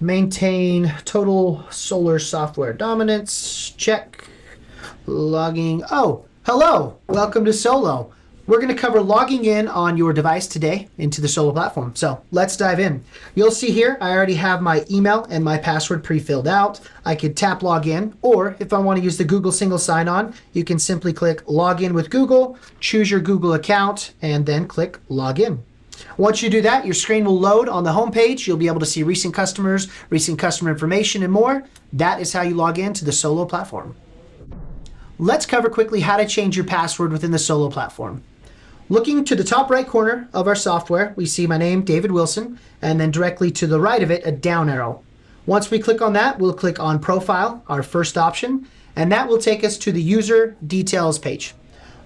Maintain total solar software dominance. Check. Logging. Oh, hello. Welcome to Solo. We're going to cover logging in on your device today into the Solo platform. So let's dive in. You'll see here, I already have my email and my password pre-filled out. I could tap login, or if I want to use the Google single sign-on, you can simply click login with Google, choose your Google account, and then click login. Once you do that, your screen will load on the home page. You'll be able to see recent customers, recent customer information, and more. That is how you log in to the Solo platform. Let's cover quickly how to change your password within the Solo platform. Looking to the top right corner of our software, we see my name, David Wilson, and then directly to the right of it, a down arrow. Once we click on that, we'll click on Profile, our first option, and that will take us to the User Details page.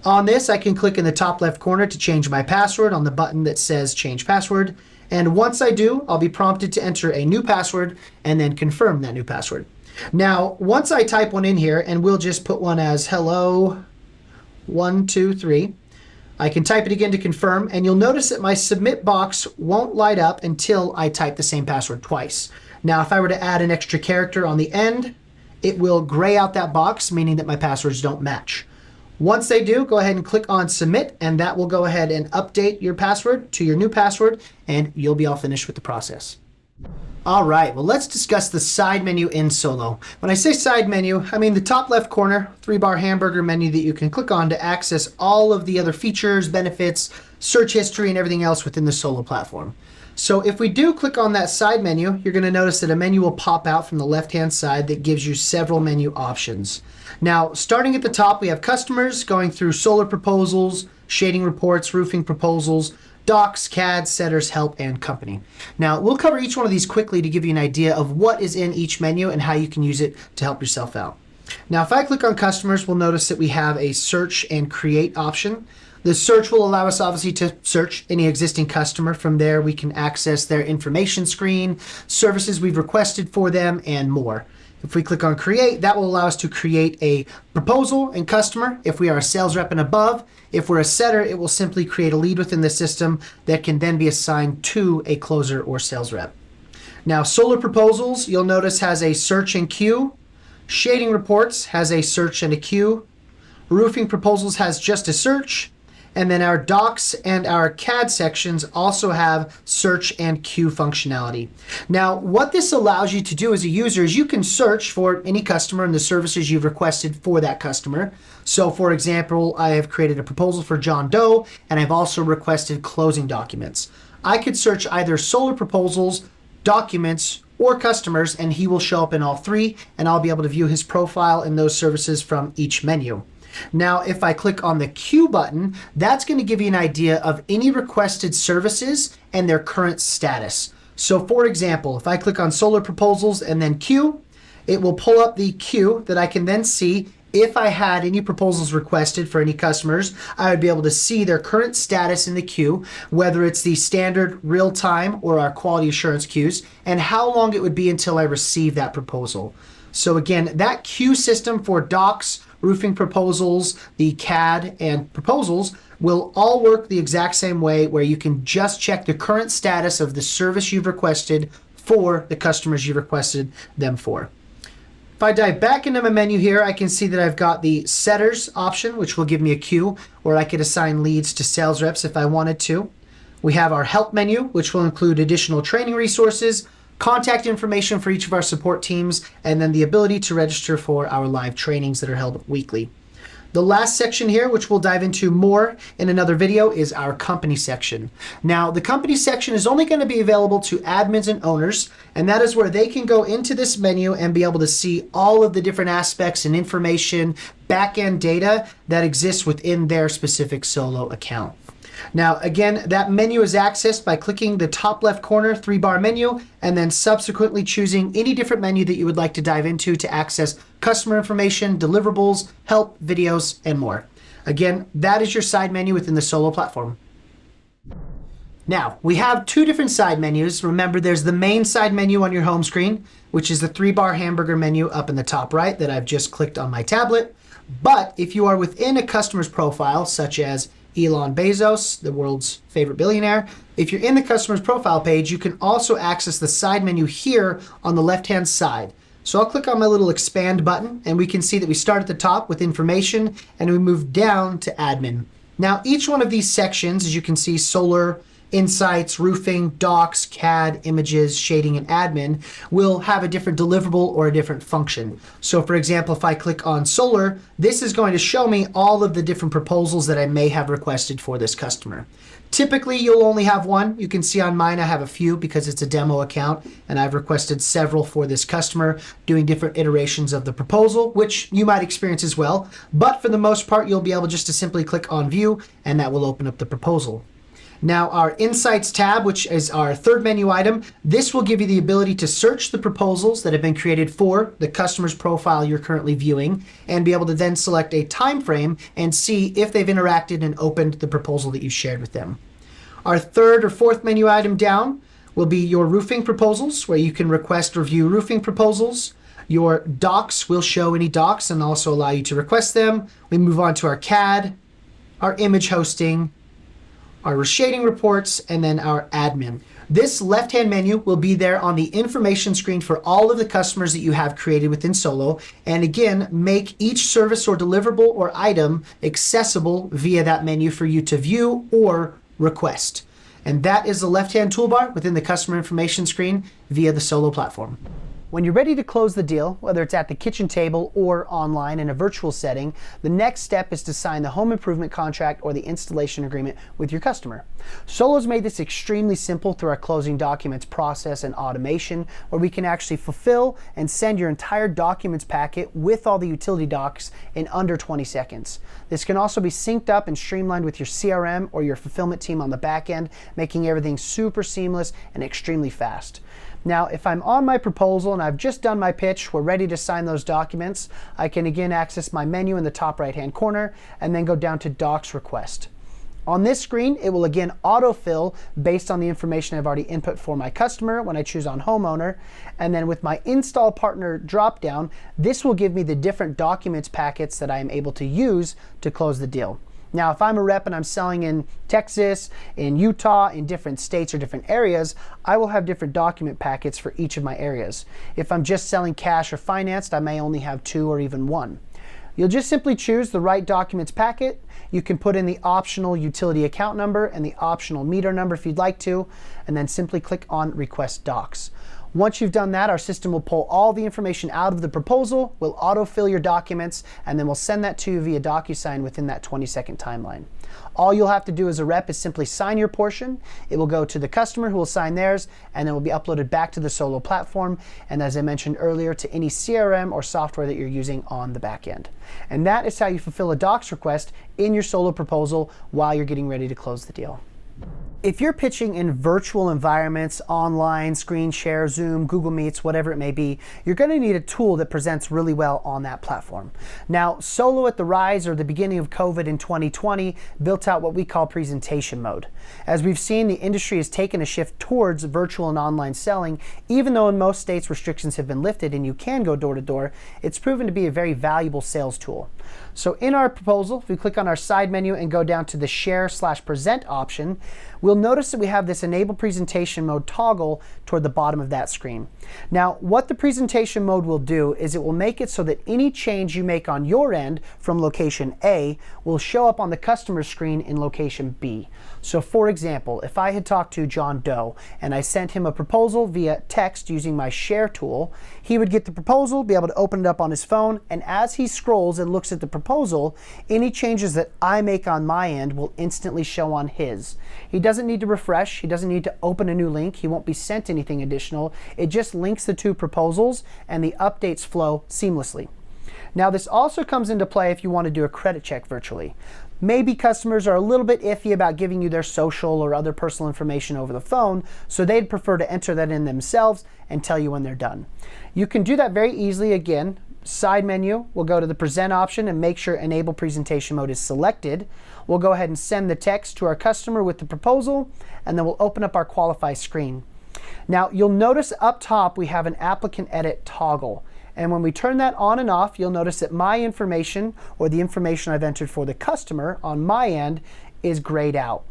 On this, I can click in the top left corner to change my password on the button that says Change Password. And once I do, I'll be prompted to enter a new password and then confirm that new password. Now, once I type one in here, and we'll just put one as hello 123, I can type it again to confirm, and you'll notice that my submit box won't light up until I type the same password twice. Now, if I were to add an extra character on the end, it will gray out that box, meaning that my passwords don't match. Once they do, go ahead and click on submit, and that will go ahead and update your password to your new password, and you'll be all finished with the process. All right, well, let's discuss the side menu in Solo. When I say side menu, I mean the top left corner, 3-bar hamburger menu that you can click on to access all of the other features, benefits, search history, and everything else within the Solo platform. So if we do click on that side menu, you're going to notice that a menu will pop out from the left-hand side that gives you several menu options. Now, starting at the top, we have customers going through solar proposals, shading reports, roofing proposals, docs, CAD, setters, help, and company. Now, we'll cover each one of these quickly to give you an idea of what is in each menu and how you can use it to help yourself out. Now, if I click on customers, we'll notice that we have a search and create option. The search will allow us obviously to search any existing customer. From there, we can access their information screen, services we've requested for them, and more. If we click on create, that will allow us to create a proposal and customer if we are a sales rep and above. If we're a setter, it will simply create a lead within the system that can then be assigned to a closer or sales rep. Now, solar proposals, you'll notice, has a search and queue. Shading reports has a search and a queue. Roofing proposals has just a search. And then our docs and our CAD sections also have search and queue functionality. Now, what this allows you to do as a user is you can search for any customer and the services you've requested for that customer. So for example, I have created a proposal for John Doe, and I've also requested closing documents. I could search either solar proposals, documents, or customers, and he will show up in all three, and I'll be able to view his profile and those services from each menu. Now, if I click on the queue button, that's going to give you an idea of any requested services and their current status. So for example, if I click on solar proposals and then queue, it will pull up the queue that I can then see. If I had any proposals requested for any customers, I would be able to see their current status in the queue, whether it's the standard real-time or our quality assurance queues, and how long it would be until I receive that proposal. So again, that queue system for docs, roofing proposals, the CAD, and proposals will all work the exact same way, where you can just check the current status of the service you've requested for the customers you've requested them for. If I dive back into my menu here, I can see that I've got the setters option, which will give me a queue where I could assign leads to sales reps if I wanted to. We have our help menu, which will include additional training resources, contact information for each of our support teams, and then the ability to register for our live trainings that are held weekly. The last section here, which we'll dive into more in another video, is our company section. Now, the company section is only going to be available to admins and owners, and that is where they can go into this menu and be able to see all of the different aspects and information, back-end data that exists within their specific Solo account. Now, again, that menu is accessed by clicking the top left corner 3-bar menu and then subsequently choosing any different menu that you would like to dive into to access customer information, deliverables, help, videos, and more. Again, that is your side menu within the Solo platform. Now, we have two different side menus. Remember, there's the main side menu on your home screen, which is the 3-bar hamburger menu up in the top right that I've just clicked on my tablet. But if you are within a customer's profile, such as Elon Bezos, the world's favorite billionaire. If you're in the customer's profile page, you can also access the side menu here on the left-hand side. So I'll click on my little expand button and we can see that we start at the top with information and we move down to admin. Now, each one of these sections, as you can see, solar, insights, roofing, docs, CAD, images, shading, and admin, will have a different deliverable or a different function. So for example, if I click on solar, this is going to show me all of the different proposals that I may have requested for this customer. Typically, you'll only have one. You can see on mine, I have a few because it's a demo account and I've requested several for this customer doing different iterations of the proposal, which you might experience as well. But for the most part, you'll be able just to simply click on view and that will open up the proposal. Now our Insights tab, which is our third menu item, this will give you the ability to search the proposals that have been created for the customer's profile you're currently viewing and be able to then select a time frame and see if they've interacted and opened the proposal that you've shared with them. Our third or fourth menu item down will be your roofing proposals, where you can request or view roofing proposals. Your docs will show any docs and also allow you to request them. We move on to our CAD, our image hosting, our shading reports, and then our admin. This left-hand menu will be there on the information screen for all of the customers that you have created within Solo, and again, make each service or deliverable or item accessible via that menu for you to view or request. And that is the left-hand toolbar within the customer information screen via the Solo platform. When you're ready to close the deal, whether it's at the kitchen table or online in a virtual setting, the next step is to sign the home improvement contract or the installation agreement with your customer. Solo's made this extremely simple through our closing documents process and automation, where we can actually fulfill and send your entire documents packet with all the utility docs in under 20 seconds. This can also be synced up and streamlined with your CRM or your fulfillment team on the back end, making everything super seamless and extremely fast. Now, if I'm on my proposal and I've just done my pitch, we're ready to sign those documents, I can again access my menu in the top right-hand corner and then go down to Docs Request. On this screen, it will again autofill based on the information I've already input for my customer when I choose on homeowner. And then with my install partner dropdown, this will give me the different documents packets that I am able to use to close the deal. Now, if I'm a rep and I'm selling in Texas, in Utah, in different states or different areas, I will have different document packets for each of my areas. If I'm just selling cash or financed, I may only have 2 or even 1. You'll just simply choose the right documents packet. You can put in the optional utility account number and the optional meter number if you'd like to, and then simply click on Request Docs. Once you've done that, our system will pull all the information out of the proposal, will autofill your documents, and then we'll send that to you via DocuSign within that 20-second timeline. All you'll have to do as a rep is simply sign your portion. It will go to the customer who will sign theirs, and then will be uploaded back to the Solo platform, and as I mentioned earlier, to any CRM or software that you're using on the back end. And that is how you fulfill a docs request in your Solo proposal while you're getting ready to close the deal. If you're pitching in virtual environments, online, screen share, Zoom, Google Meets, whatever it may be, you're going to need a tool that presents really well on that platform. Now, Solo at the rise or the beginning of COVID in 2020 built out what we call presentation mode. As we've seen, the industry has taken a shift towards virtual and online selling. Even though in most states restrictions have been lifted and you can go door to door, it's proven to be a very valuable sales tool. So in our proposal, if we click on our side menu and go down to the Share/Present option, we'll notice that we have this Enable Presentation Mode toggle toward the bottom of that screen. Now, what the presentation mode will do is it will make it so that any change you make on your end from location A will show up on the customer's screen in location B. So for example, if I had talked to John Doe and I sent him a proposal via text using my Share tool, he would get the proposal, be able to open it up on his phone, and as he scrolls and looks at the proposal, any changes that I make on my end will instantly show on his. He doesn't need to refresh, he doesn't need to open a new link, he won't be sent anything additional. It just links the two proposals and the updates flow seamlessly. Now, this also comes into play if you want to do a credit check virtually. Maybe customers are a little bit iffy about giving you their social or other personal information over the phone, so they'd prefer to enter that in themselves and tell you when they're done. You can do that very easily. Again, side menu, we'll go to the Present option and make sure Enable Presentation Mode is selected. We'll go ahead and send the text to our customer with the proposal, and then we'll open up our Qualify screen. Now, you'll notice up top we have an Applicant Edit toggle. And when we turn that on and off, you'll notice that my information, or the information I've entered for the customer on my end, is grayed out.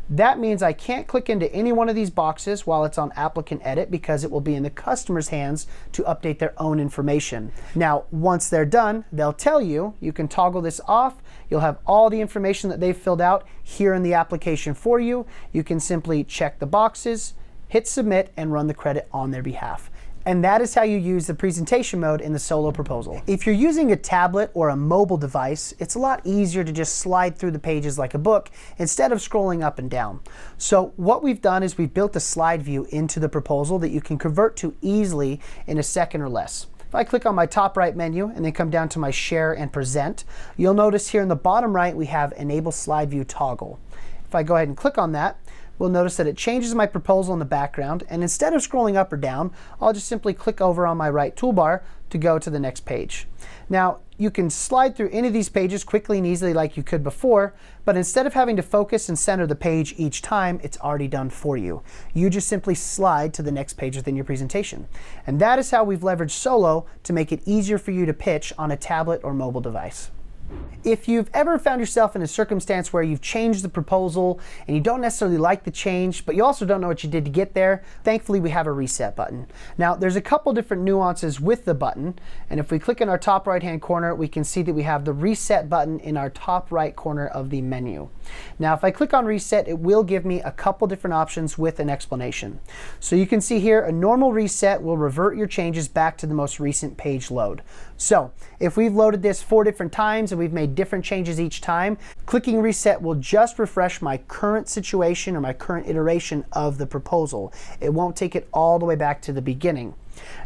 That means I can't click into any one of these boxes while it's on applicant edit because it will be in the customer's hands to update their own information. Now, once they're done, they'll tell you, you can toggle this off. You'll have all the information that they've filled out here in the application for you. You can simply check the boxes, hit submit, and run the credit on their behalf. And that is how you use the presentation mode in the Solo proposal. If you're using a tablet or a mobile device, it's a lot easier to just slide through the pages like a book instead of scrolling up and down. So what we've done is we've built a slide view into the proposal that you can convert to easily in a second or less. If I click on my top right menu and then come down to my share and present, you'll notice here in the bottom right we have enable slide view toggle. If I go ahead and click on that, we'll notice that it changes my proposal in the background, and instead of scrolling up or down, I'll just simply click over on my right toolbar to go to the next page. Now, you can slide through any of these pages quickly and easily like you could before, but instead of having to focus and center the page each time, it's already done for you. You just simply slide to the next page within your presentation. And that is how we've leveraged Solo to make it easier for you to pitch on a tablet or mobile device. If you've ever found yourself in a circumstance where you've changed the proposal and you don't necessarily like the change, but you also don't know what you did to get there, thankfully we have a reset button. Now, there's a couple different nuances with the button, and if we click in our top right-hand corner, we can see that we have the reset button in our top right corner of the menu. Now, if I click on reset, it will give me a couple different options with an explanation. So you can see here, a normal reset will revert your changes back to the most recent page load. So if we've loaded this 4 different times and we've made different changes each time, clicking reset will just refresh my current situation or my current iteration of the proposal. It won't take it all the way back to the beginning.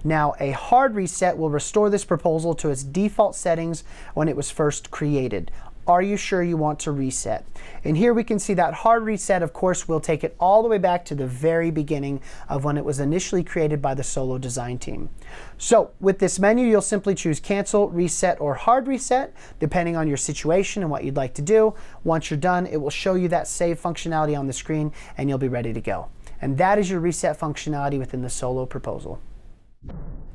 Now, a hard reset will restore this proposal to its default settings when it was first created. Are you sure you want to reset? And here we can see that hard reset, of course, will take it all the way back to the very beginning of when it was initially created by the Solo design team. So with this menu, you'll simply choose cancel, reset, or hard reset, depending on your situation and what you'd like to do. Once you're done, it will show you that save functionality on the screen and you'll be ready to go. And that is your reset functionality within the Solo proposal.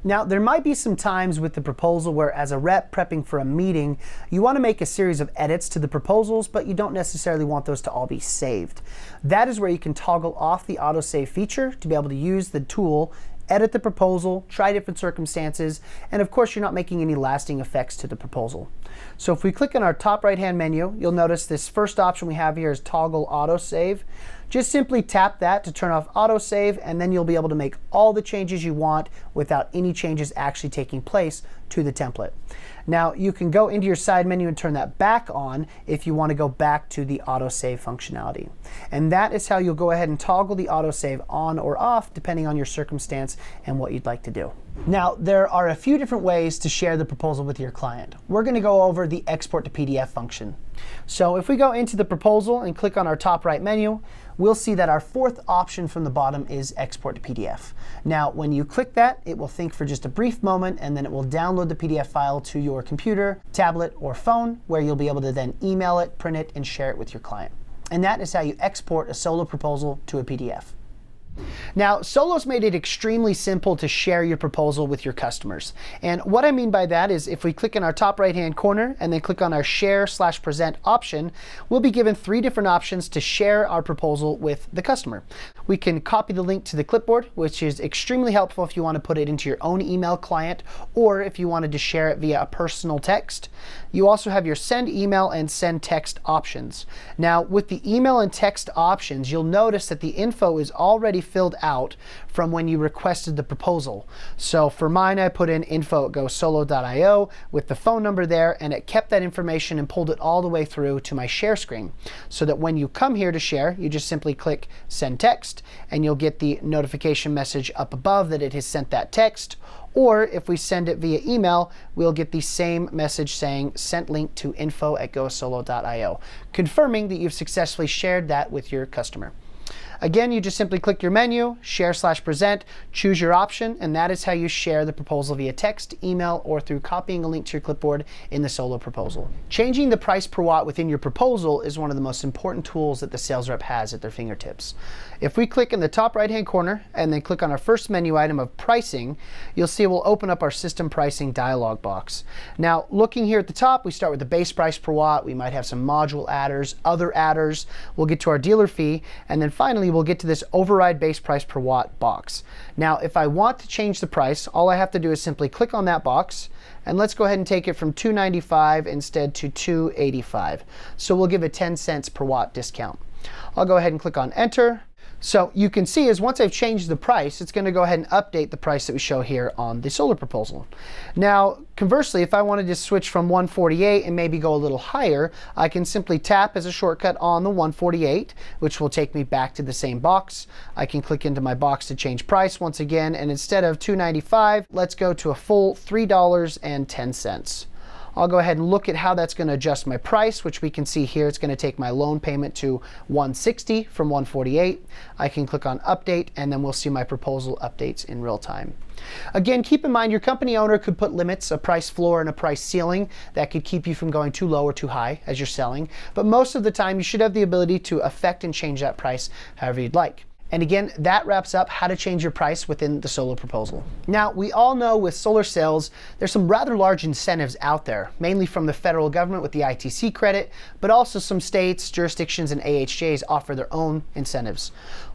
Now, there might be some times with the proposal where as a rep prepping for a meeting, you want to make a series of edits to the proposals, but you don't necessarily want those to all be saved. That is where you can toggle off the autosave feature to be able to use the tool, edit the proposal, try different circumstances, and of course you're not making any lasting effects to the proposal. So if we click on our top right-hand menu, you'll notice this first option we have here is toggle autosave. Just simply tap that to turn off autosave, and then you'll be able to make all the changes you want without any changes actually taking place to the template. Now, you can go into your side menu and turn that back on if you want to go back to the autosave functionality. And that is how you'll go ahead and toggle the autosave on or off depending on your circumstance and what you'd like to do. Now, there are a few different ways to share the proposal with your client. We're going to go over the export to PDF function. So if we go into the proposal and click on our top right menu, we'll see that our 4th option from the bottom is export to PDF. Now, when you click that, it will think for just a brief moment, and then it will download the PDF file to your computer, tablet, or phone, where you'll be able to then email it, print it, and share it with your client. And that is how you export a Solo proposal to a PDF. Now, Solo's made it extremely simple to share your proposal with your customers. And what I mean by that is if we click in our top right-hand corner and then click on our share/present option, we'll be given 3 different options to share our proposal with the customer. We can copy the link to the clipboard, which is extremely helpful if you want to put it into your own email client or if you wanted to share it via a personal text. You also have your send email and send text options. Now, with the email and text options, you'll notice that the info is already filled out from when you requested the proposal. So for mine, I put in info@gosolo.io with the phone number there, and it kept that information and pulled it all the way through to my share screen. So that when you come here to share, you just simply click send text, and you'll get the notification message up above that it has sent that text. Or if we send it via email, we'll get the same message saying sent link to info@gosolo.io, confirming that you've successfully shared that with your customer. Again, you just simply click your menu, share/present, choose your option, and that is how you share the proposal via text, email, or through copying a link to your clipboard in the Solo proposal. Changing the price per watt within your proposal is one of the most important tools that the sales rep has at their fingertips. If we click in the top right-hand corner and then click on our first menu item of pricing, you'll see it will open up our system pricing dialog box. Now, looking here at the top, we start with the base price per watt. We might have some module adders, other adders. We'll get to our dealer fee, and then finally we'll get to this override base price per watt box. Now, if I want to change the price, all I have to do is simply click on that box, and let's go ahead and take it from $2.95 instead to $2.85. So we'll give a 10 cents per watt discount. I'll go ahead and click on enter. So you can see is once I've changed the price, it's going to go ahead and update the price that we show here on the solar proposal. Now, conversely, if I wanted to switch from 148 and maybe go a little higher, I can simply tap as a shortcut on the 148, which will take me back to the same box. I can click into my box to change price once again, and instead of $2.95, let's go to a full $3.10. I'll go ahead and look at how that's going to adjust my price, which we can see here. It's going to take my loan payment to $160 from $148. I can click on update, and then we'll see my proposal updates in real time. Again, keep in mind your company owner could put limits, a price floor and a price ceiling that could keep you from going too low or too high as you're selling. But most of the time, you should have the ability to affect and change that price however you'd like. And again, that wraps up how to change your price within the solar proposal. Now, we all know with solar sales, there's some rather large incentives out there, mainly from the federal government with the ITC credit, but also some states, jurisdictions, and AHJs offer their own incentives.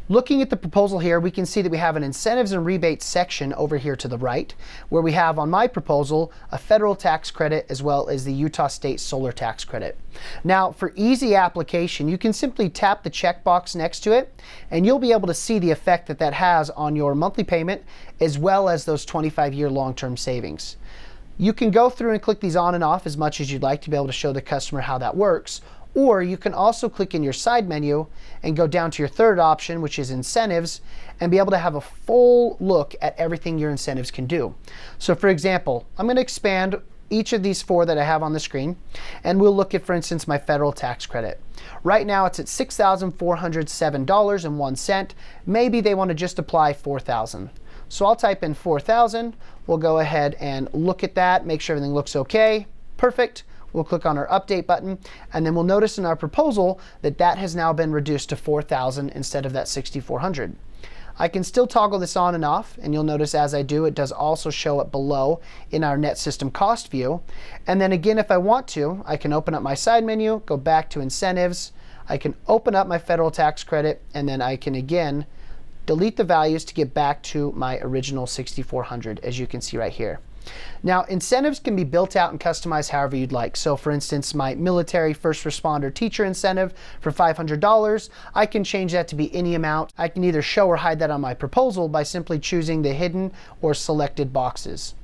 Looking at the proposal here, we can see that we have an incentives and rebates section over here to the right, where we have on my proposal a federal tax credit as well as the Utah State solar tax credit. Now, for easy application, you can simply tap the checkbox next to it, and you'll be able to see the effect that that has on your monthly payment as well as those 25-year long-term savings. You can go through and click these on and off as much as you'd like to be able to show the customer how that works. Or you can also click in your side menu and go down to your third option, which is incentives, and be able to have a full look at everything your incentives can do. So for example, I'm going to expand each of these four that I have on the screen, and we'll look at, for instance, my federal tax credit. Right now it's at $6,407.01. Maybe they want to just apply $4,000. So I'll type in 4,000. We'll go ahead and look at that, make sure everything looks okay. Perfect. We'll click on our update button, and then we'll notice in our proposal that that has now been reduced to 4,000 instead of that 6,400. I can still toggle this on and off, and you'll notice as I do, it does also show up below in our net system cost view. And then again, if I want to, I can open up my side menu, go back to incentives, I can open up my federal tax credit, and then I can again delete the values to get back to my original 6,400, as you can see right here. Now, incentives can be built out and customized however you'd like. So for instance, my military first responder teacher incentive for $500, I can change that to be any amount. I can either show or hide that on my proposal by simply choosing the hidden or selected boxes.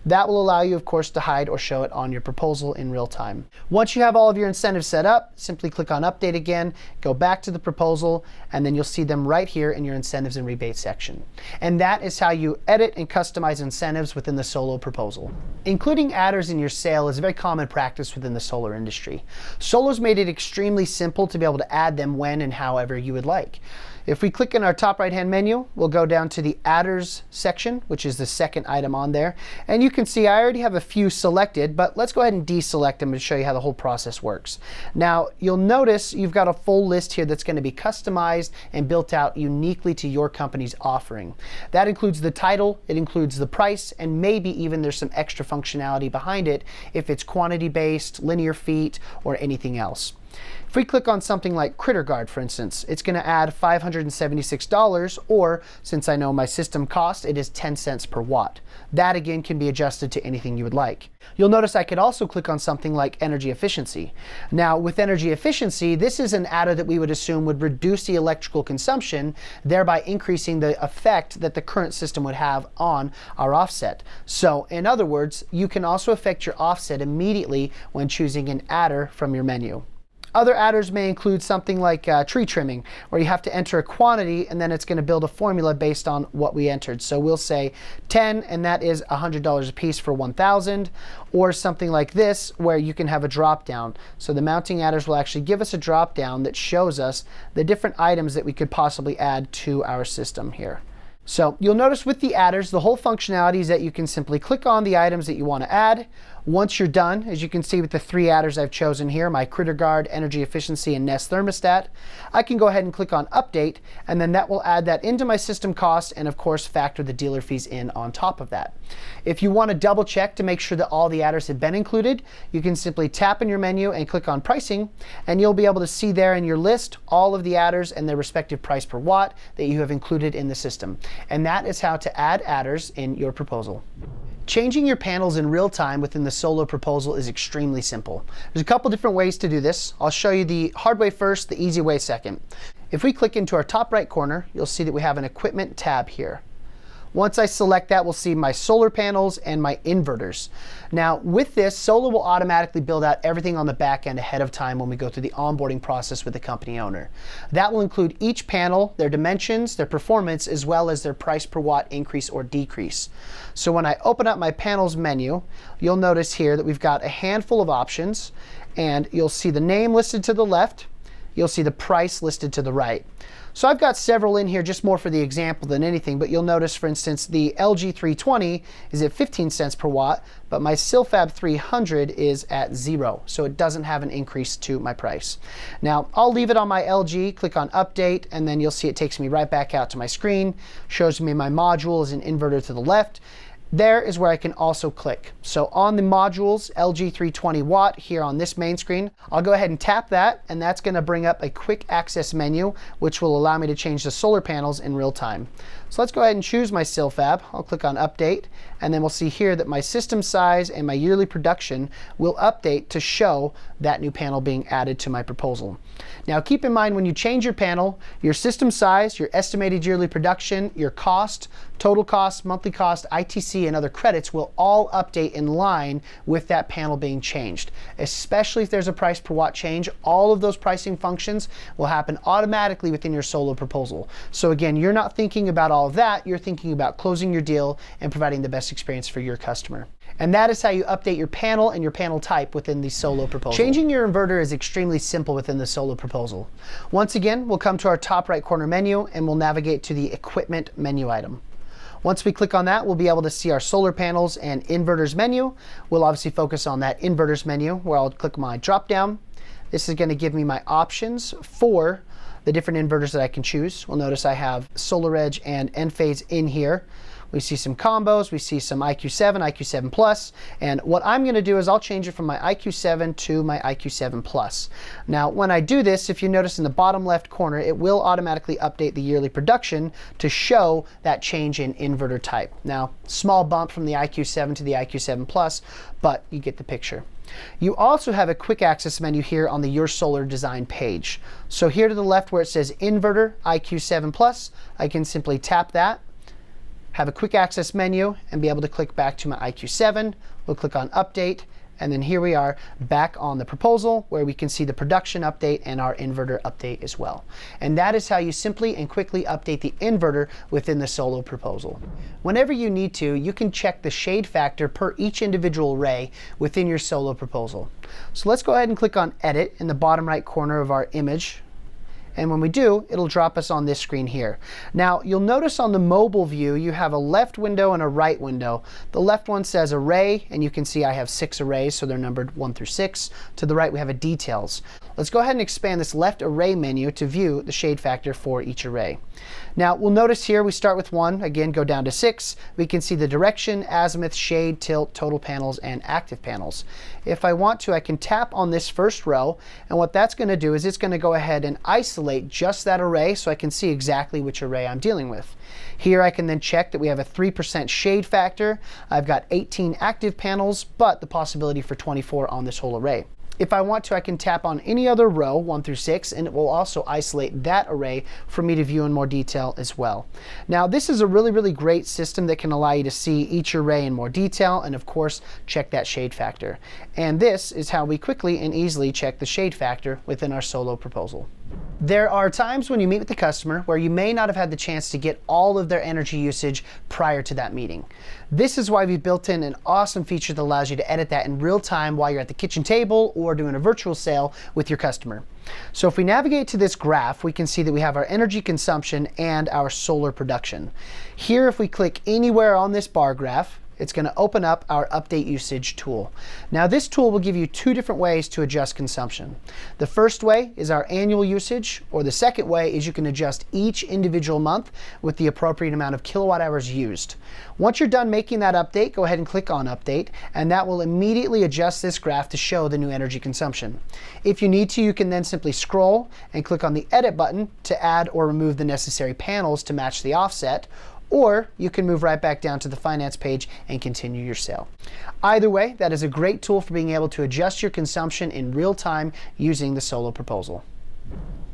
That will allow you, of course, to hide or show it on your proposal in real time. Once you have all of your incentives set up, simply click on Update again, go back to the proposal, and then you'll see them right here in your incentives and rebates section. And that is how you edit and customize incentives within the Solo proposal. Including adders in your sale is a very common practice within the solar industry. Solo's made it extremely simple to be able to add them when and however you would like. If we click in our top right-hand menu, we'll go down to the adders section, which is the second item on there. And you can see I already have a few selected, but let's go ahead and deselect them to show you how the whole process works. Now, you'll notice you've got a full list here that's going to be customized and built out uniquely to your company's offering. That includes the title, it includes the price, and maybe even there's some extra functionality behind it if it's quantity-based, linear feet, or anything else. If we click on something like Critter Guard, for instance, it's going to add $576, or since I know my system cost, it is 10 cents per watt. That again can be adjusted to anything you would like. You'll notice I could also click on something like energy efficiency. Now with energy efficiency, this is an adder that we would assume would reduce the electrical consumption, thereby increasing the effect that the current system would have on our offset. So in other words, you can also affect your offset immediately when choosing an adder from your menu. Other adders may include something like tree trimming, where you have to enter a quantity and then it's going to build a formula based on what we entered. So we'll say 10, and that is $100 a piece for 1,000, or something like this, where you can have a drop down. So the mounting adders will actually give us a drop down that shows us the different items that we could possibly add to our system here. So you'll notice with the adders, the whole functionality is that you can simply click on the items that you want to add. Once you're done, as you can see with the 3 adders I've chosen here, my Critter Guard, Energy Efficiency, and Nest Thermostat, I can go ahead and click on Update, and then that will add that into my system cost and of course factor the dealer fees in on top of that. If you want to double check to make sure that all the adders have been included, you can simply tap in your menu and click on Pricing, and you'll be able to see there in your list all of the adders and their respective price per watt that you have included in the system. And that is how to add adders in your proposal. Changing your panels in real time within the Solo proposal is extremely simple. There's a couple different ways to do this. I'll show you the hard way first, the easy way second. If we click into our top right corner, you'll see that we have an equipment tab here. Once I select that, we'll see my solar panels and my inverters. Now with this, Solo will automatically build out everything on the back end ahead of time when we go through the onboarding process with the company owner. That will include each panel, their dimensions, their performance, as well as their price per watt increase or decrease. So when I open up my panels menu, you'll notice here that we've got a handful of options, and you'll see the name listed to the left, you'll see the price listed to the right. So I've got several in here just more for the example than anything, but you'll notice, for instance, the LG 320 is at 15 cents per watt, but my Silfab 300 is at 0, so it doesn't have an increase to my price. Now, I'll leave it on my LG, click on Update, and then you'll see it takes me right back out to my screen, shows me my module is an inverter to the left. There is where I can also click. So on the modules, LG 320 watt here on this main screen, I'll go ahead and tap that, and that's going to bring up a quick access menu, which will allow me to change the solar panels in real time. So let's go ahead and choose my Silfab. I'll click on Update, and then we'll see here that my system size and my yearly production will update to show that new panel being added to my proposal. Now keep in mind, when you change your panel, your system size, your estimated yearly production, your cost, total cost, monthly cost, ITC, and other credits will all update in line with that panel being changed. Especially if there's a price per watt change, all of those pricing functions will happen automatically within your Solo proposal. So again, you're not thinking about all of that, you're thinking about closing your deal and providing the best experience for your customer. And that is how you update your panel and your panel type within the Solo proposal. Changing your inverter is extremely simple within the Solo proposal. Once again, we'll come to our top right corner menu and we'll navigate to the equipment menu item. Once we click on that, we'll be able to see our solar panels and inverters menu. We'll obviously focus on that inverters menu, where I'll click my drop down. This is going to give me my options for the different inverters that I can choose. We'll notice I have SolarEdge and Enphase in here. We see some combos, we see some IQ7, IQ7 Plus, and what I'm going to do is I'll change it from my IQ7 to my IQ7 Plus. Now, when I do this, if you notice in the bottom left corner, it will automatically update the yearly production to show that change in inverter type. Now, small bump from the IQ7 to the IQ7 Plus, but you get the picture. You also have a quick access menu here on the Your Solar Design page. So here to the left where it says Inverter IQ7 Plus, I can simply tap that, have a quick access menu, and be able to click back to my IQ7. We'll click on Update, and then here we are back on the proposal where we can see the production update and our inverter update as well. And that is how you simply and quickly update the inverter within the Solo proposal. Whenever you need to, you can check the shade factor per each individual array within your Solo proposal. So let's go ahead and click on Edit in the bottom right corner of our image. And when we do, it'll drop us on this screen here. Now, you'll notice on the mobile view, you have a left window and a right window. The left one says Array, and you can see I have 6 arrays, so they're numbered 1 through 6. To the right, we have a Details. Let's go ahead and expand this left array menu to view the shade factor for each array. Now, we'll notice here we start with 1, again, go down to 6. We can see the direction, azimuth, shade, tilt, total panels, and active panels. If I want to, I can tap on this first row, and what that's going to do is it's going to go ahead and isolate just that array so I can see exactly which array I'm dealing with. Here I can then check that we have a 3% shade factor. I've got 18 active panels, but the possibility for 24 on this whole array. If I want to, I can tap on any other row, 1 through 6, and it will also isolate that array for me to view in more detail as well. Now, this is a really great system that can allow you to see each array in more detail and, of course, check that shade factor. And this is how we quickly and easily check the shade factor within our solo proposal. There are times when you meet with the customer where you may not have had the chance to get all of their energy usage prior to that meeting. This is why we built in an awesome feature that allows you to edit that in real time while you're at the kitchen table or doing a virtual sale with your customer. So if we navigate to this graph, we can see that we have our energy consumption and our solar production. Here, if we click anywhere on this bar graph, it's going to open up our update usage tool. Now, this tool will give you two different ways to adjust consumption. The first way is our annual usage, or the second way is you can adjust each individual month with the appropriate amount of kilowatt hours used. Once you're done making that update, go ahead and click on update, and that will immediately adjust this graph to show the new energy consumption. If you need to, you can then simply scroll and click on the edit button to add or remove the necessary panels to match the offset, or you can move right back down to the finance page and continue your sale. Either way, that is a great tool for being able to adjust your consumption in real time using the Solo proposal.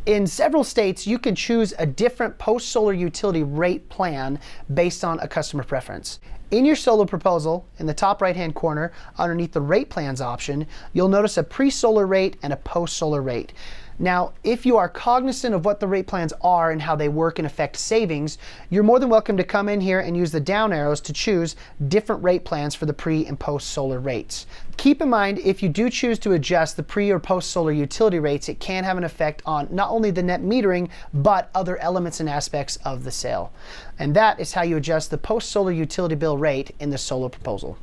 In several states, you can choose a different post-solar utility rate plan based on a customer preference. In your Solo proposal, in the top right-hand corner, underneath the rate plans option, you'll notice a pre-solar rate and a post-solar rate. Now, if you are cognizant of what the rate plans are and how they work and affect savings, you're more than welcome to come in here and use the down arrows to choose different rate plans for the pre and post solar rates. Keep in mind, if you do choose to adjust the pre or post solar utility rates, it can have an effect on not only the net metering, but other elements and aspects of the sale. And that is how you adjust the post solar utility bill rate in the Solo proposal.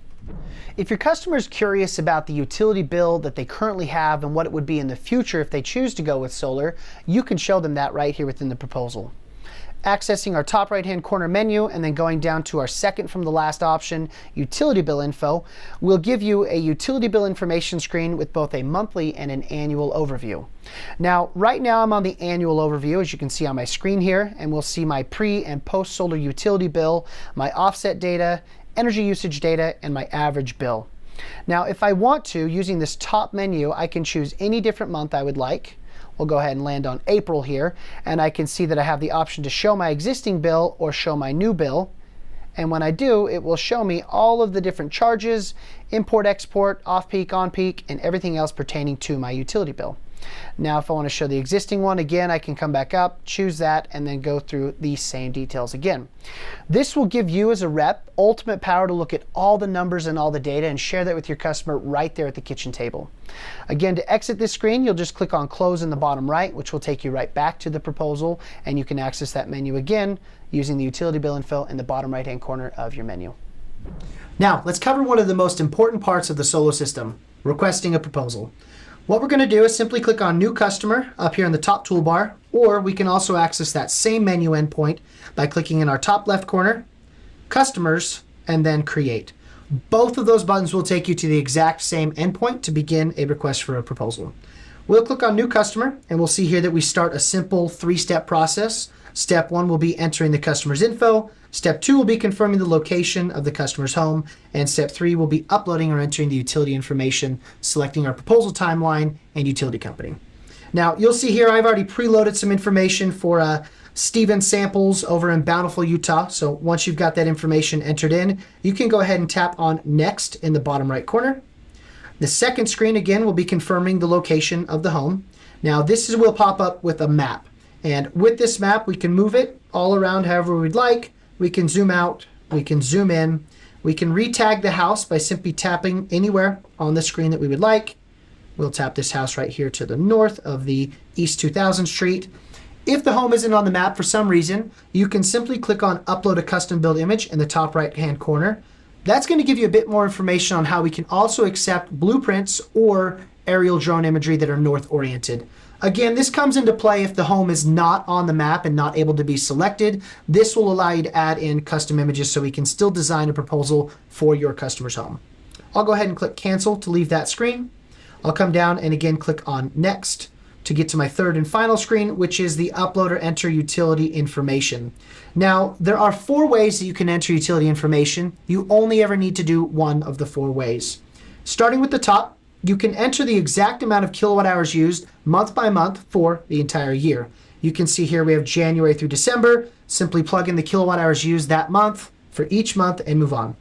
If your customer is curious about the utility bill that they currently have and what it would be in the future if they choose to go with solar, you can show them that right here within the proposal. Accessing our top right-hand corner menu and then going down to our second from the last option, utility bill info, will give you a utility bill information screen with both a monthly and an annual overview. Now, right now I'm on the annual overview, as you can see on my screen here, and we'll see my pre and post solar utility bill, my offset data, energy usage data, and my average bill. Now, if I want to, using this top menu, I can choose any different month I would like. We'll go ahead and land on April here, and I can see that I have the option to show my existing bill or show my new bill. And when I do, it will show me all of the different charges, import, export, off-peak, on-peak, and everything else pertaining to my utility bill. Now, if I want to show the existing one, again, I can come back up, choose that, and then go through these same details again. This will give you as a rep ultimate power to look at all the numbers and all the data and share that with your customer right there at the kitchen table. Again, to exit this screen, you'll just click on close in the bottom right, which will take you right back to the proposal, and you can access that menu again using the utility bill info in the bottom right-hand corner of your menu. Now, let's cover one of the most important parts of the Solo system, requesting a proposal. What we're going to do is simply click on New Customer up here in the top toolbar, or we can also access that same menu endpoint by clicking in our top left corner, Customers, and then Create. Both of those buttons will take you to the exact same endpoint to begin a request for a proposal. We'll click on New Customer, and we'll see here that we start a simple three-step process. Step 1 will be entering the customer's info. Step 2 will be confirming the location of the customer's home. And Step 3 will be uploading or entering the utility information, selecting our proposal timeline and utility company. Now, you'll see here I've already preloaded some information for Steven Samples over in Bountiful, Utah. So once you've got that information entered in, you can go ahead and tap on Next in the bottom right corner. The second screen, again, will be confirming the location of the home. Now, this will pop up with a map. And with this map, we can move it all around however we'd like. We can zoom out, we can zoom in, we can retag the house by simply tapping anywhere on the screen that we would like. We'll tap this house right here to the north of the East 2000 Street. If the home isn't on the map for some reason, you can simply click on Upload a Custom Build Image in the top right-hand corner. That's going to give you a bit more information on how we can also accept blueprints or aerial drone imagery that are north-oriented. Again, this comes into play if the home is not on the map and not able to be selected. This will allow you to add in custom images so we can still design a proposal for your customer's home. I'll go ahead and click Cancel to leave that screen. I'll come down and again click on Next to get to my third and final screen, which is the Upload or Enter Utility Information. Now, there are 4 ways that you can enter utility information. You only ever need to do one of the 4 ways. Starting with the top, you can enter the exact amount of kilowatt hours used month by month for the entire year. You can see here we have January through December. Simply plug in the kilowatt hours used that month for each month and move on.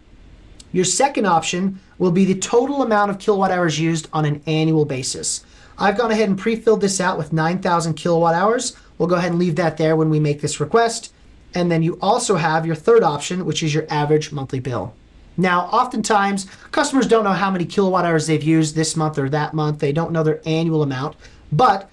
Your second option will be the total amount of kilowatt hours used on an annual basis. I've gone ahead and pre-filled this out with 9,000 kilowatt hours. We'll go ahead and leave that there when we make this request. And then you also have your third option, which is your average monthly bill. Now, oftentimes, customers don't know how many kilowatt hours they've used this month or that month. They don't know their annual amount, but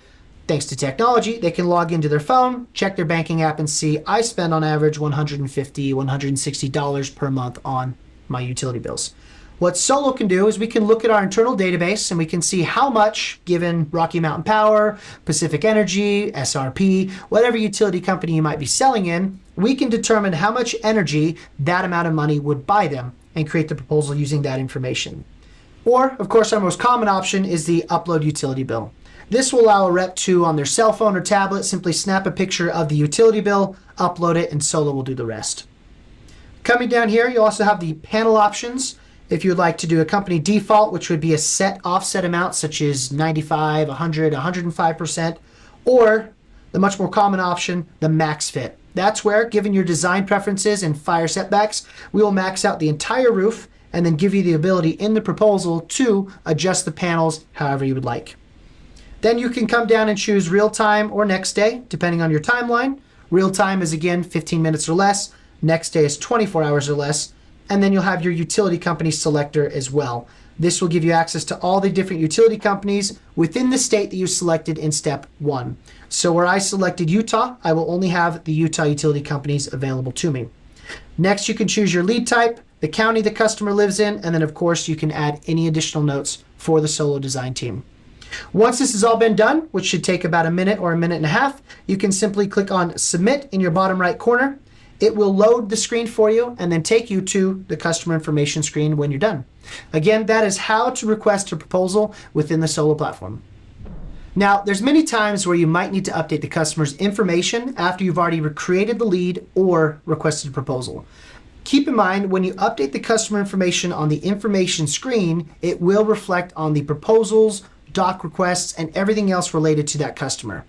thanks to technology, they can log into their phone, check their banking app, and see I spend on average $150, $160 per month on my utility bills. What Solo can do is we can look at our internal database and we can see how much, given Rocky Mountain Power, Pacific Energy, SRP, whatever utility company you might be selling in, we can determine how much energy that amount of money would buy them and create the proposal using that information. Or, of course, our most common option is the upload utility bill. This will allow a rep to, on their cell phone or tablet, simply snap a picture of the utility bill, upload it, and Solo will do the rest. Coming down here, you also have the panel options. If you would like to do a company default, which would be a set offset amount such as 95, 100, 105%, or the much more common option, the max fit. That's where, given your design preferences and fire setbacks, we will max out the entire roof and then give you the ability in the proposal to adjust the panels however you would like. Then you can come down and choose real time or next day, depending on your timeline. Real time is again 15 minutes or less. Next day is 24 hours or less. And then you'll have your utility company selector as well. This will give you access to all the different utility companies within the state that you selected in step 1. So where I selected Utah, I will only have the Utah utility companies available to me. Next, you can choose your lead type, the county the customer lives in, and then of course you can add any additional notes for the Solo design team. Once this has all been done, which should take about a minute or a minute and a half, you can simply click on Submit in your bottom right corner. It will load the screen for you and then take you to the customer information screen when you're done. Again, that is how to request a proposal within the Solo platform. Now, there's many times where you might need to update the customer's information after you've already created the lead or requested a proposal. Keep in mind, when you update the customer information on the information screen, it will reflect on the proposals, doc requests, and everything else related to that customer.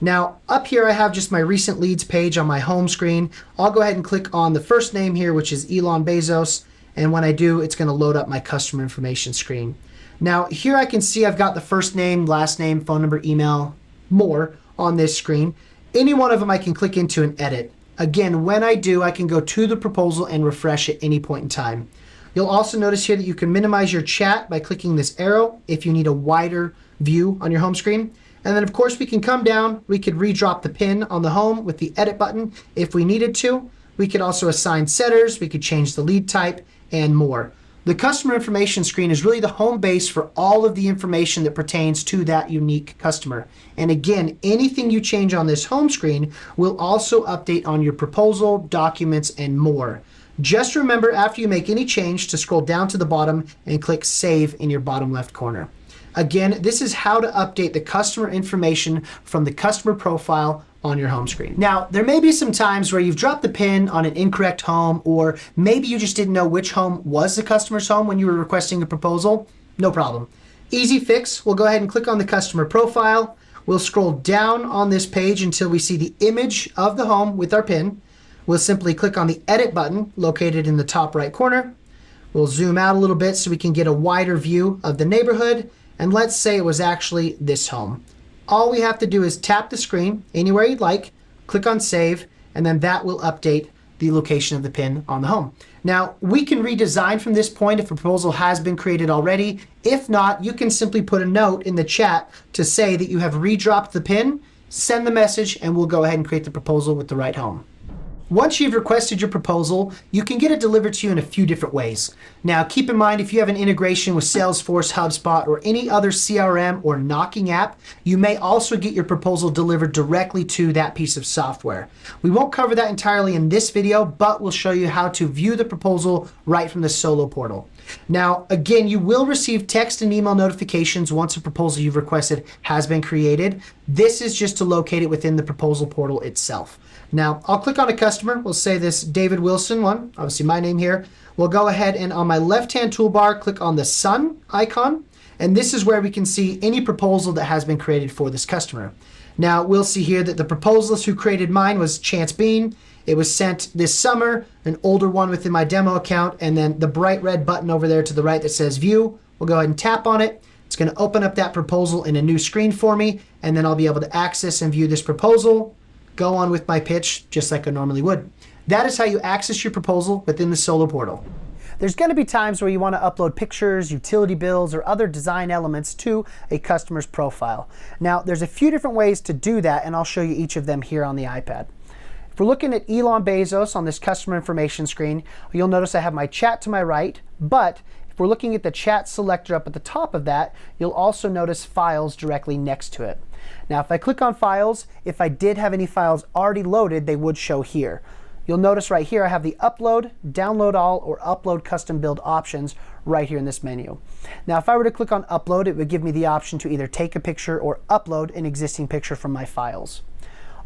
Now, up here I have just my recent leads page on my home screen. I'll go ahead and click on the first name here, which is Elon Bezos, and when I do, it's going to load up my customer information screen. Now, here I can see I've got the first name, last name, phone number, email, more on this screen. Any one of them I can click into and edit. Again, when I do, I can go to the proposal and refresh at any point in time. You'll also notice here that you can minimize your chat by clicking this arrow if you need a wider view on your home screen. And then of course we can come down, we could redrop the pin on the home with the edit button if we needed to. We could also assign setters, we could change the lead type, and more. The customer information screen is really the home base for all of the information that pertains to that unique customer. And again, anything you change on this home screen will also update on your proposal, documents, and more. Just remember after you make any change to scroll down to the bottom and click Save in your bottom left corner. Again, this is how to update the customer information from the customer profile on your home screen. Now, there may be some times where you've dropped the pin on an incorrect home, or maybe you just didn't know which home was the customer's home when you were requesting a proposal. No problem. Easy fix. We'll go ahead and click on the customer profile. We'll scroll down on this page until we see the image of the home with our pin. We'll simply click on the edit button located in the top right corner. We'll zoom out a little bit so we can get a wider view of the neighborhood. And let's say it was actually this home. All we have to do is tap the screen anywhere you'd like, click on Save, and then that will update the location of the pin on the home. Now, we can redesign from this point if a proposal has been created already. If not, you can simply put a note in the chat to say that you have redropped the pin, send the message, and we'll go ahead and create the proposal with the right home. Once you've requested your proposal, you can get it delivered to you in a few different ways. Now, keep in mind, if you have an integration with Salesforce, HubSpot, or any other CRM or knocking app, you may also get your proposal delivered directly to that piece of software. We won't cover that entirely in this video, but we'll show you how to view the proposal right from the Solo portal. Now, again, you will receive text and email notifications once a proposal you've requested has been created. This is just to locate it within the proposal portal itself. Now, I'll click on a customer. We'll say this David Wilson one, obviously my name here. We'll go ahead and on my left-hand toolbar, click on the sun icon, And this is where we can see any proposal that has been created for this customer. Now we'll see here that the proposalist who created mine was Chance Bean. It was sent this summer, an older one within my demo account, and then the bright red button over there to the right that says view, we'll go ahead and tap on it. It's going to open up that proposal in a new screen for me, and then I'll be able to access and view this proposal, go on with my pitch just like I normally would. That is how you access your proposal within the Solo portal. There's going to be times where you want to upload pictures, utility bills, or other design elements to a customer's profile. Now, there's a few different ways to do that, and I'll show you each of them here on the iPad. If we're looking at Elon Bezos on this customer information screen, you'll notice I have my chat to my right, but if we're looking at the chat selector up at the top of that, you'll also notice files directly next to it. Now, if I click on files, if I did have any files already loaded, they would show here. You'll notice right here I have the upload, download all, or upload custom build options right here in this menu. Now, if I were to click on upload, it would give me the option to either take a picture or upload an existing picture from my files.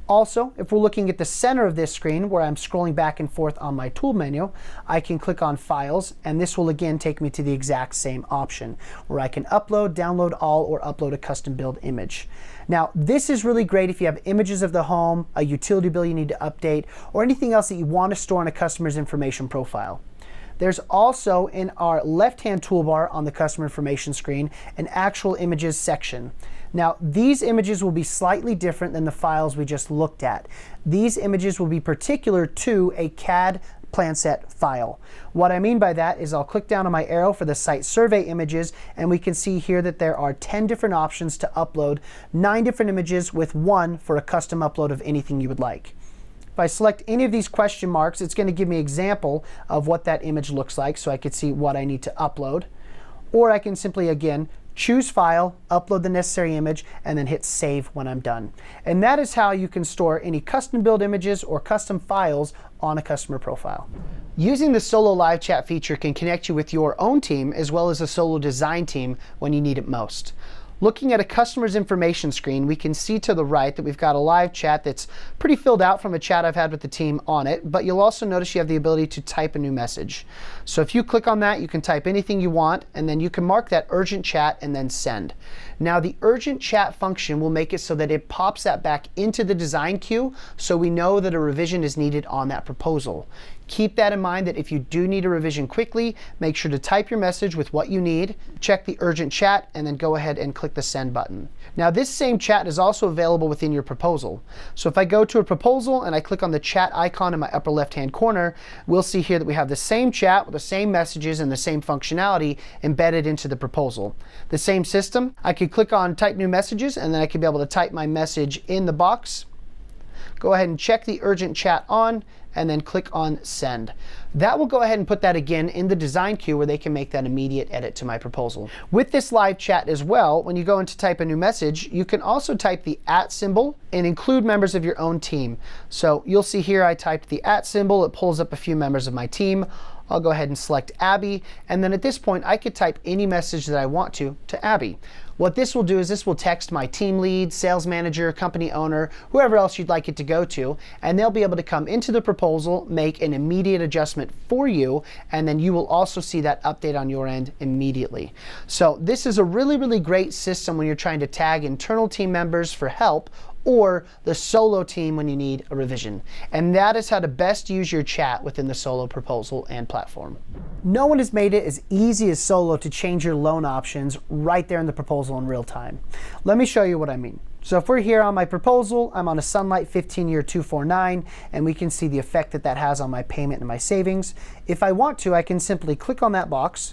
Also, if we're looking at the center of this screen where I'm scrolling back and forth on my tool menu, I can click on Files, and this will again take me to the exact same option where I can upload, download all, or upload a custom build image. Now, this is really great if you have images of the home, a utility bill you need to update, or anything else that you want to store in a customer's information profile. There's also in our left-hand toolbar on the customer information screen an actual images section. Now, these images will be slightly different than the files we just looked at. These images will be particular to a CAD plan set file. What I mean by that is I'll click down on my arrow for the site survey images, and we can see here that there are 10 different options to upload, 9 different images with 1 for a custom upload of anything you would like. If I select any of these question marks, it's going to give me an example of what that image looks like so I could see what I need to upload. Or I can simply, again, choose File, upload the necessary image, and then hit Save when I'm done. And that is how you can store any custom build images or custom files on a customer profile. Using the Solo Live Chat feature can connect you with your own team as well as a Solo design team when you need it most. Looking at a customer's information screen, we can see to the right that we've got a live chat that's pretty filled out from a chat I've had with the team on it, but you'll also notice you have the ability to type a new message. So if you click on that, you can type anything you want, and then you can mark that urgent chat and then send. Now, the urgent chat function will make it so that it pops that back into the design queue so we know that a revision is needed on that proposal. Keep that in mind that if you do need a revision quickly, make sure to type your message with what you need, check the urgent chat, and then go ahead and click the send button. Now, this same chat is also available within your proposal. So if I go to a proposal and I click on the chat icon in my upper left-hand corner, we'll see here that we have the same chat with the same messages and the same functionality embedded into the proposal. The same system, I could click on type new messages, and then I could be able to type my message in the box. Go ahead and check the urgent chat on, and then click on send. That will go ahead and put that again in the design queue where they can make that immediate edit to my proposal. With this live chat as well, when you go in to type a new message, you can also type the @ symbol and include members of your own team. So you'll see here I typed the @ symbol, it pulls up a few members of my team. I'll go ahead and select Abby, and then at this point I could type any message that I want to Abby. What this will do is this will text my team lead, sales manager, company owner, whoever else you'd like it to go to, and they'll be able to come into the proposal, make an immediate adjustment for you, and then you will also see that update on your end immediately. So this is a really, really great system when you're trying to tag internal team members for help or the Solo team when you need a revision. And that is how to best use your chat within the Solo proposal and platform. No one has made it as easy as Solo to change your loan options right there in the proposal in real time. Let me show you what I mean. So if we're here on my proposal, I'm on a Sunlight 15-year 249, and we can see the effect that that has on my payment and my savings. If I want to, I can simply click on that box,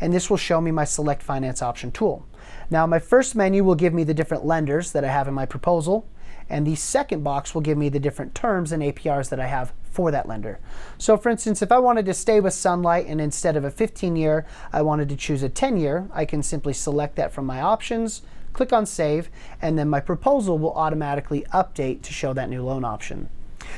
and this will show me my Select Finance Option tool. Now, my first menu will give me the different lenders that I have in my proposal, and the second box will give me the different terms and APRs that I have for that lender. So for instance, if I wanted to stay with Sunlight and instead of a 15-year, I wanted to choose a 10-year, I can simply select that from my options, click on Save, and then my proposal will automatically update to show that new loan option.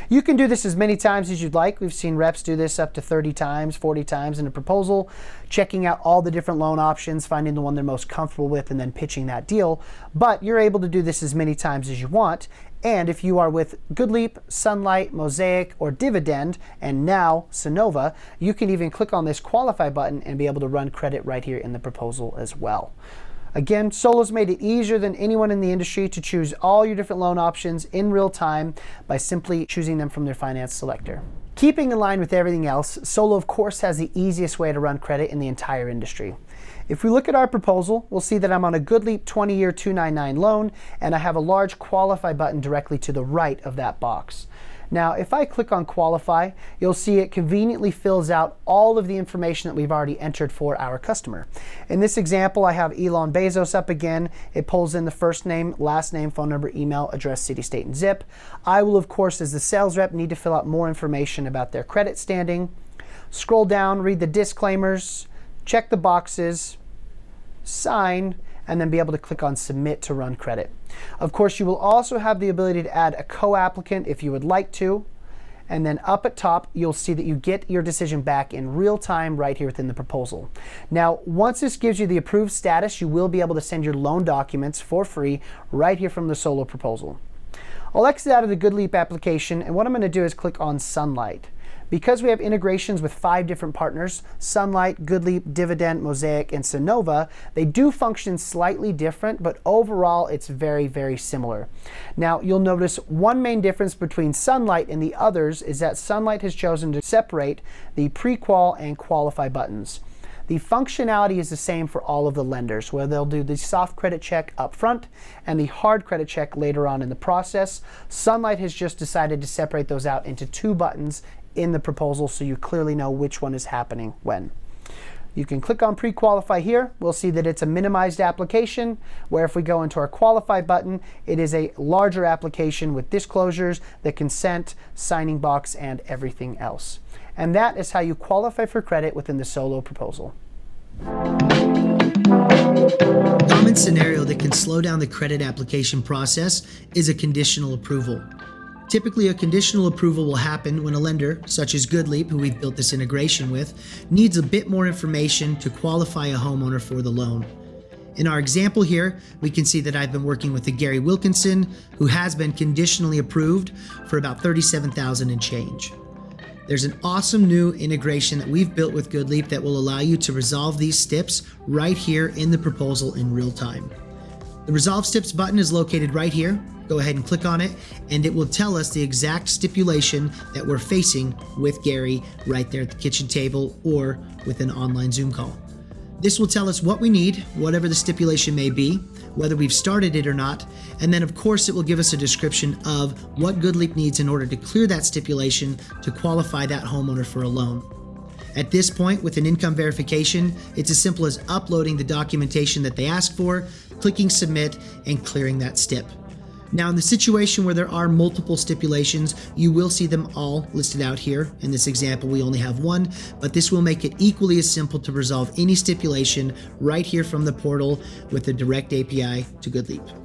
You can do this as many times as you'd like. We've seen reps do this up to 30 times, 40 times in a proposal, checking out all the different loan options, finding the one they're most comfortable with, and then pitching that deal. But you're able to do this as many times as you want. And if you are with GoodLeap, Sunlight, Mosaic, or Dividend, and now Sunnova, you can even click on this qualify button and be able to run credit right here in the proposal as well. Again, Solo's made it easier than anyone in the industry to choose all your different loan options in real time by simply choosing them from their finance selector. Keeping in line with everything else, Solo of course has the easiest way to run credit in the entire industry. If we look at our proposal, we'll see that I'm on a GoodLeap 20-year 299 loan, and I have a large qualify button directly to the right of that box. Now, if I click on qualify, you'll see it conveniently fills out all of the information that we've already entered for our customer. In this example, I have Elon Bezos up again. It pulls in the first name, last name, phone number, email, address, city, state, and zip. I will, of course, as the sales rep, need to fill out more information about their credit standing. Scroll down, read the disclaimers, check the boxes, sign, and then be able to click on submit to run credit. Of course, you will also have the ability to add a co-applicant if you would like to. And then up at top, you'll see that you get your decision back in real time right here within the proposal. Now, once this gives you the approved status, you will be able to send your loan documents for free right here from the Solo proposal. I'll exit out of the GoodLeap application, and what I'm going to do is click on Sunlight. Because we have integrations with 5 different partners, Sunlight, GoodLeap, Dividend, Mosaic, and Sunnova, they do function slightly different, but overall it's very, very similar. Now, you'll notice one main difference between Sunlight and the others is that Sunlight has chosen to separate the pre-qual and qualify buttons. The functionality is the same for all of the lenders, where they'll do the soft credit check up front and the hard credit check later on in the process. Sunlight has just decided to separate those out into 2 buttons in the proposal, so you clearly know which one is happening when. You can click on pre-qualify here. We'll see that it's a minimized application, where if we go into our qualify button, it is a larger application with disclosures, the consent, signing box, and everything else. And that is how you qualify for credit within the Solo proposal. A common scenario that can slow down the credit application process is a conditional approval. Typically, a conditional approval will happen when a lender, such as GoodLeap, who we've built this integration with, needs a bit more information to qualify a homeowner for the loan. In our example here, we can see that I've been working with a Gary Wilkinson, who has been conditionally approved for about $37,000 and change. There's an awesome new integration that we've built with GoodLeap that will allow you to resolve these steps right here in the proposal in real time. The Resolve Steps button is located right here. Go ahead and click on it, and it will tell us the exact stipulation that we're facing with Gary right there at the kitchen table or with an online Zoom call. This will tell us what we need, whatever the stipulation may be, whether we've started it or not, and then of course it will give us a description of what GoodLeap needs in order to clear that stipulation to qualify that homeowner for a loan. At this point, with an income verification, it's as simple as uploading the documentation that they ask for, clicking submit, and clearing that stip. Now, in the situation where there are multiple stipulations, you will see them all listed out here. In this example, we only have one, but this will make it equally as simple to resolve any stipulation right here from the portal with a direct API to GoodLeap.